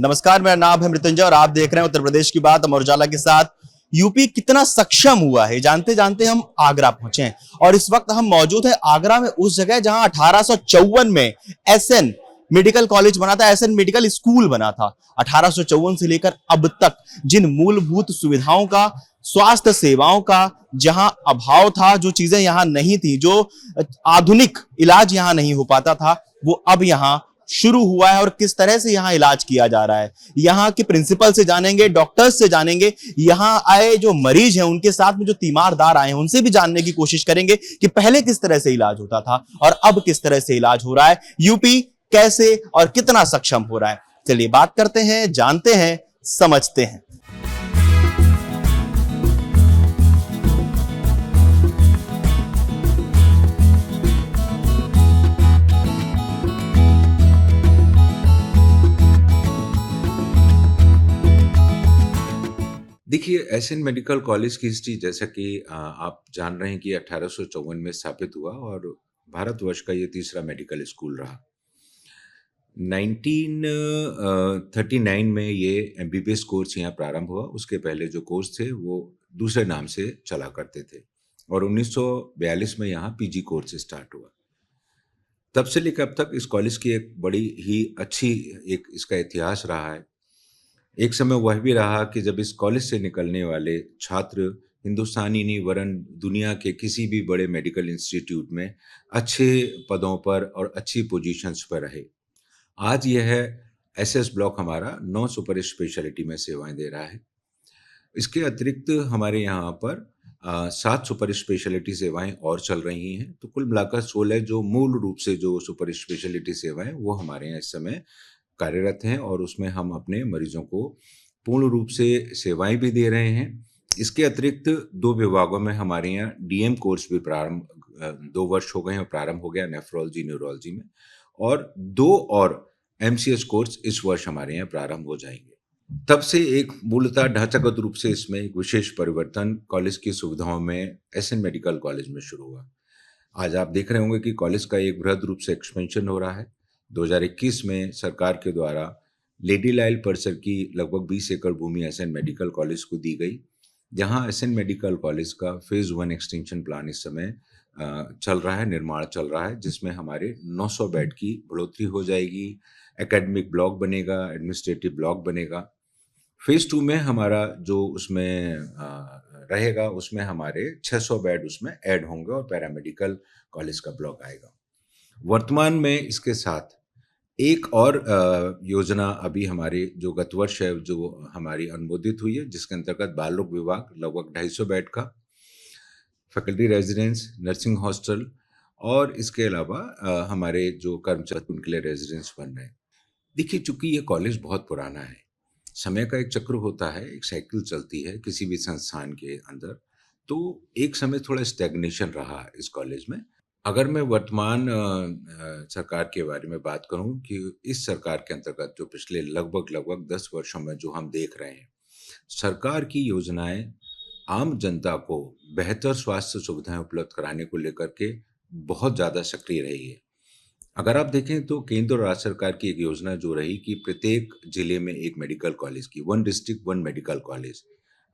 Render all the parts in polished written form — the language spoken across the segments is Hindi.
नमस्कार, मेरा नाम है मृत्युंजय और आप देख रहे हैं उत्तर प्रदेश की बात अमर उजाला के साथ। यूपी कितना सक्षम हुआ है जानते जानते हम आगरा पहुंचे हैं और इस वक्त हम मौजूद हैं आगरा में, उस जगह जहां 1854 में एसएन मेडिकल कॉलेज बना था, एसएन मेडिकल स्कूल बना था। 1854 से लेकर अब तक जिन मूलभूत सुविधाओं का, स्वास्थ्य सेवाओं का जहां अभाव था, जो चीजें यहां नहीं थी, जो आधुनिक इलाज यहां नहीं हो पाता था, वो अब यहां शुरू हुआ है और किस तरह से यहाँ इलाज किया जा रहा है। यहाँ के प्रिंसिपल से जानेंगे, डॉक्टर्स से जानेंगे, यहाँ आए जो मरीज हैं उनके साथ में जो तीमारदार आए हैं उनसे भी जानने की कोशिश करेंगे कि पहले किस तरह से इलाज होता था और अब किस तरह से इलाज हो रहा है। यूपी कैसे और कितना सक्षम हो रहा है, चलिए बात करते हैं, जानते हैं, समझते हैं। देखिए, एसएन मेडिकल कॉलेज की हिस्ट्री जैसा कि आप जान रहे हैं कि 1854 में स्थापित हुआ और भारतवर्ष का ये तीसरा मेडिकल स्कूल रहा। 1939 में ये एमबीबीएस कोर्स यहाँ प्रारंभ हुआ। उसके पहले जो कोर्स थे वो दूसरे नाम से चला करते थे और 1942 में यहाँ पीजी कोर्स स्टार्ट हुआ। तब से लेकर अब तक इस कॉलेज की एक बड़ी ही अच्छी एक इसका इतिहास रहा है। एक समय वह भी रहा कि जब इस कॉलेज से निकलने वाले छात्र हिंदुस्तानी नहीं वरन दुनिया के किसी भी बड़े मेडिकल इंस्टीट्यूट में अच्छे पदों पर और अच्छी पोजीशंस पर रहे। आज यह एसएस ब्लॉक हमारा 9 सुपर स्पेशलिटी में सेवाएं दे रहा है। इसके अतिरिक्त हमारे यहाँ पर 7 सुपर स्पेशलिटी सेवाएं और चल रही हैं, तो कुल मिलाकर 16 जो मूल रूप से जो सुपर स्पेशलिटी सेवाएं वो हमारे यहाँ इस समय कार्यरत हैं और उसमें हम अपने मरीजों को पूर्ण रूप से सेवाएं भी दे रहे हैं। इसके अतिरिक्त 2 विभागों में हमारे यहाँ डीएम कोर्स भी प्रारंभ 2 वर्ष हो गए हैं और प्रारंभ हो गया नेफ्रोलॉजी न्यूरोलॉजी में, और 2 और एमसीएस कोर्स इस वर्ष हमारे यहाँ प्रारंभ हो जाएंगे। तब से एक मूलतः ढांचागत रूप से इसमें एक विशेष परिवर्तन कॉलेज की सुविधाओं में एसएन मेडिकल कॉलेज में शुरू हुआ। आज आप देख रहे होंगे कि कॉलेज का एक बृहद रूप से एक्सपेंशन हो रहा है। 2021 में सरकार के द्वारा लेडी लाइल परिसर की लगभग 20 एकड़ भूमि एसएन मेडिकल कॉलेज को दी गई, जहां एसएन मेडिकल कॉलेज का फेज़ 1 एक्सटेंशन प्लान इस समय चल रहा है, निर्माण चल रहा है, जिसमें हमारे 900 बेड की बढ़ोतरी हो जाएगी, एकेडमिक ब्लॉक बनेगा, एडमिनिस्ट्रेटिव ब्लॉक बनेगा। फेज़ 2 में हमारा जो उसमें रहेगा उसमें हमारे 600 बेड उसमें ऐड होंगे और पैरामेडिकल कॉलेज का ब्लॉक आएगा। वर्तमान में इसके साथ एक और योजना अभी हमारे जो गत वर्ष है जो हमारी अनुमोदित हुई है, जिसके अंतर्गत बाल रोग विभाग लगभग 250 बेड का, फैकल्टी रेजिडेंस, नर्सिंग हॉस्टल और इसके अलावा हमारे जो कर्मचारी उनके लिए रेजिडेंस बन रहे हैं। देखिए, चूंकि ये कॉलेज बहुत पुराना है, समय का एक चक्र होता है, एक साइकिल चलती है किसी भी संस्थान के अंदर, तो एक समय थोड़ा स्टैग्नेशन रहा इस कॉलेज में। अगर मैं वर्तमान सरकार के बारे में बात करूं कि इस सरकार के अंतर्गत जो पिछले लगभग 10 वर्षों में जो हम देख रहे हैं, सरकार की योजनाएं आम जनता को बेहतर स्वास्थ्य सुविधाएं उपलब्ध कराने को लेकर के बहुत ज़्यादा सक्रिय रही है। अगर आप देखें तो केंद्र और राज्य सरकार की एक योजना जो रही कि प्रत्येक जिले में एक मेडिकल कॉलेज की, 1 डिस्ट्रिक्ट 1 मेडिकल कॉलेज,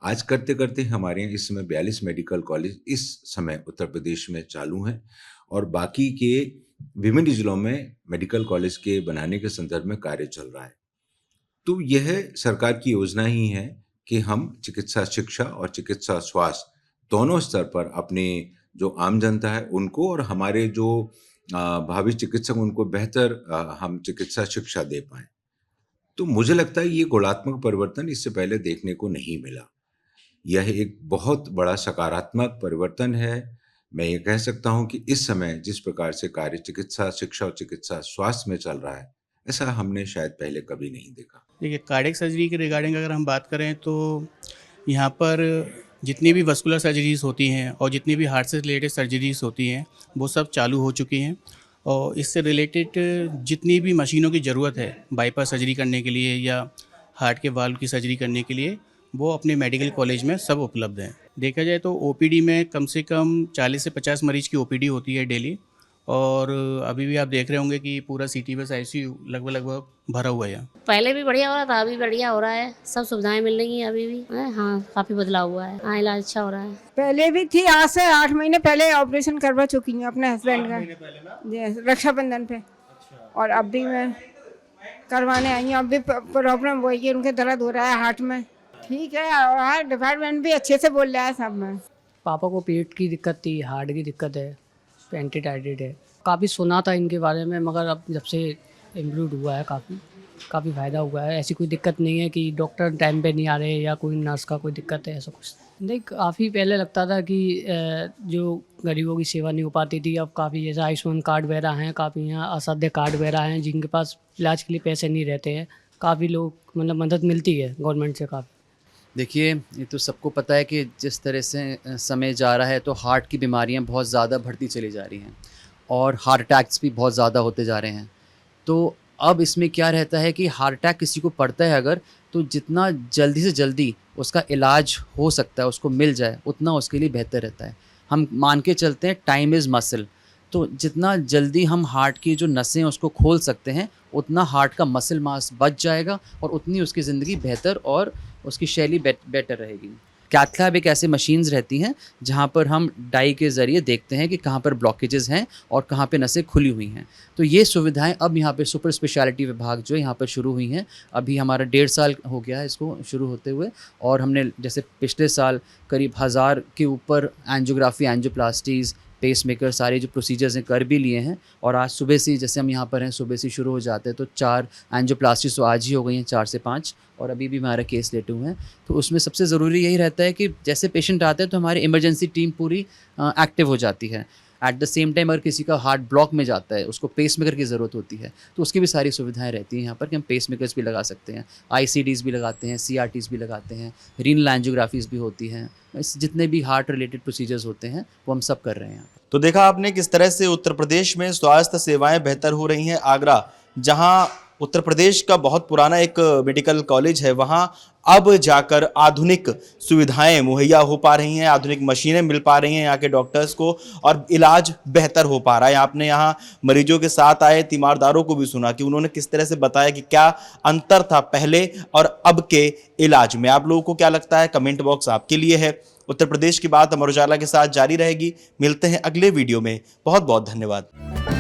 आज करते करते हमारे यहाँ इस समय 42 मेडिकल कॉलेज इस समय उत्तर प्रदेश में चालू हैं और बाकी के विभिन्न जिलों में मेडिकल कॉलेज के बनाने के संदर्भ में कार्य चल रहा है। तो यह सरकार की योजना ही है कि हम चिकित्सा शिक्षा और चिकित्सा स्वास्थ्य दोनों स्तर पर अपने जो आम जनता है उनको और हमारे जो भावी चिकित्सक उनको बेहतर हम चिकित्सा शिक्षा दे पाएं। तो मुझे लगता है ये गुणात्मक परिवर्तन इससे पहले देखने को नहीं मिला। यह एक बहुत बड़ा सकारात्मक परिवर्तन है। मैं ये कह सकता हूँ कि इस समय जिस प्रकार से कार्य चिकित्सा शिक्षा और चिकित्सा स्वास्थ्य में चल रहा है, ऐसा हमने शायद पहले कभी नहीं देखा। देखिए, कार्डियक सर्जरी के रिगार्डिंग अगर हम बात करें तो यहाँ पर जितनी भी वस्कुलर सर्जरीज होती हैं और जितनी भी हार्ट से रिलेटेड सर्जरीज होती हैं वो सब चालू हो चुकी हैं और इससे रिलेटेड जितनी भी मशीनों की ज़रूरत है बाईपास सर्जरी करने के लिए या हार्ट के वाल्व की सर्जरी करने के लिए, वो अपने मेडिकल कॉलेज में सब उपलब्ध हैं। देखा जाए तो ओपीडी में कम से कम 40 से 50 मरीज़ की ओपीडी होती है डेली और अभी भी आप देख रहे होंगे कि पूरा सिटी बस ICU लगभग भरा हुआ है। पहले भी बढ़िया हो रहा था, अभी बढ़िया हो रहा है, सब सुविधाएं मिल रही हैं अभी भी। हाँ, काफ़ी बदलाव हुआ है। हाँ, इलाज अच्छा हो रहा है। पहले भी थी, आज से 8 महीने पहले ऑपरेशन करवा चुकी हूँ अपने हस्बैंड का रक्षाबंधन पे। और अब भी मैं करवाने आई हूँ। अब भी प्रॉब्लम वही है, उनके दर्द हो रहा है हार्ट में। ठीक है, और हार्ट डिपार्टमेंट भी अच्छे से बोल रहा है सब में। पापा को पेट की दिक्कत थी, हार्ट की दिक्कत है, पेंटिटाइटेड है। काफ़ी सुना था इनके बारे में, मगर अब जब से इम्प्रूव हुआ है काफ़ी फ़ायदा हुआ है। ऐसी कोई दिक्कत नहीं है कि डॉक्टर टाइम पे नहीं आ रहे या कोई नर्स का कोई दिक्कत है, ऐसा कुछ नहीं। काफ़ी पहले लगता था कि जो गरीबों की सेवा नहीं हो पाती थी, अब काफ़ी जैसे आयुष्मान कार्ड वगैरह हैं, काफ़ी यहाँ असाध्य कार्ड वगैरह हैं जिनके पास इलाज के लिए पैसे नहीं रहते हैं। काफ़ी लोग मतलब मदद मिलती है गवर्नमेंट से काफ़ी। देखिए, ये तो सबको पता है कि जिस तरह से समय जा रहा है तो हार्ट की बीमारियां बहुत ज़्यादा बढ़ती चली जा रही हैं और हार्ट अटैक्स भी बहुत ज़्यादा होते जा रहे हैं। तो अब इसमें क्या रहता है कि हार्ट अटैक किसी को पड़ता है अगर, तो जितना जल्दी से जल्दी उसका इलाज हो सकता है, उसको मिल जाए, उतना उसके लिए बेहतर रहता है। हम मान के चलते हैं टाइम इज़ मसल, तो जितना जल्दी हम हार्ट की जो नसें हैं उसको खोल सकते हैं, उतना हार्ट का मसल मास बच जाएगा और उतनी उसकी ज़िंदगी बेहतर और उसकी शैली बेटर रहेगी। कैथ लैब एक ऐसे मशीन्स रहती हैं जहाँ पर हम डाई के ज़रिए देखते हैं कि कहाँ पर ब्लॉकेजेस हैं और कहाँ पे नसें खुली हुई हैं। तो ये सुविधाएं अब यहाँ पे सुपर स्पेशलिटी विभाग जो है यहाँ पर शुरू हुई हैं। अभी हमारा 1.5 साल हो गया है इसको शुरू होते हुए, और हमने जैसे पिछले साल करीब 1000 के ऊपर एंजियोग्राफी, एंजियोप्लास्टीज़, पेसमेकर सारे जो प्रोसीजर्स हैं कर भी लिए हैं। और आज सुबह से जैसे हम यहाँ पर हैं, सुबह से शुरू हो जाते हैं तो 4 एंजियोप्लास्टी तो आज ही हो गई हैं, 4 से 5, और अभी भी हमारा केस लेटे हुए हैं। तो उसमें सबसे ज़रूरी यही रहता है कि जैसे पेशेंट आते हैं तो हमारी इमरजेंसी टीम पूरी एक्टिव हो जाती है। एट द सेम टाइम अगर किसी का हार्ट ब्लॉक में जाता है, उसको पेसमेकर की ज़रूरत होती है, तो उसकी भी सारी सुविधाएं रहती हैं यहाँ पर कि हम पेसमेकर्स भी लगा सकते हैं, ICDs भी लगाते हैं, CRTs भी लगाते हैं, रीनल एंजियोग्राफीज़ भी होती हैं। जितने भी हार्ट रिलेटेड प्रोसीजर्स होते हैं वो हम सब कर रहे हैं यहाँ पर। तो देखा आपने किस तरह से उत्तर प्रदेश में स्वास्थ्य सेवाएं बेहतर हो रही हैं। आगरा, जहां उत्तर प्रदेश का बहुत पुराना एक मेडिकल कॉलेज है, वहां अब जाकर आधुनिक सुविधाएं मुहैया हो पा रही हैं, आधुनिक मशीनें मिल पा रही हैं यहाँ के डॉक्टर्स को, और इलाज बेहतर हो पा रहा है। आपने यहाँ मरीजों के साथ आए तीमारदारों को भी सुना कि उन्होंने किस तरह से बताया कि क्या अंतर था पहले और अब के इलाज में। आप लोगों को क्या लगता है, कमेंट बॉक्स आपके लिए है। उत्तर प्रदेश की बात अमर उजाला के साथ जारी रहेगी। मिलते हैं अगले वीडियो में। बहुत बहुत धन्यवाद।